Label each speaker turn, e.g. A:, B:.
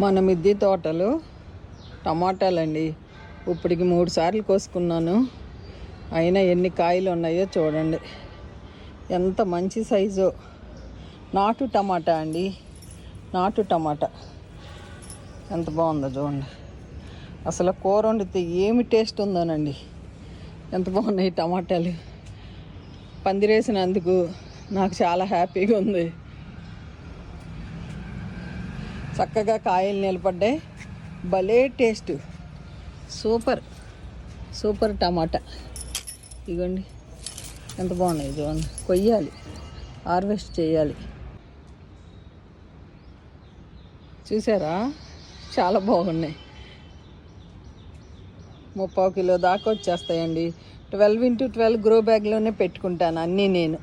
A: మన మిద్దె తోటలో టమాటాలండి. ఇప్పటికి 3 సార్లు కోసుకున్నాను. అయినా ఎన్ని కాయలు ఉన్నాయో చూడండి. ఎంత మంచి సైజు నాటు టమాటా అండి. నాటు టమాటా ఎంత బాగుందో చూడండి. అసలు కూర వండితే ఏమి టేస్ట్ ఉందోనండి. ఎంత బాగున్నాయి టమాటాలు. పందిరేసినందుకు నాకు చాలా హ్యాపీగా ఉంది. చక్కగా కాయలు నిలబడ్డాయి. భలే టేస్ట్. సూపర్ టమాటా. ఇగోండి ఎంత బాగున్నాయి చూడండి. కొయ్యాలి, హార్వెస్ట్ చేయాలి. చూసారా, చాలా బాగున్నాయి. 30 కిలో దాకా వచ్చేస్తాయండి. 12x12 గ్రో బ్యాగ్లోనే పెట్టుకుంటాను అన్నీ నేను.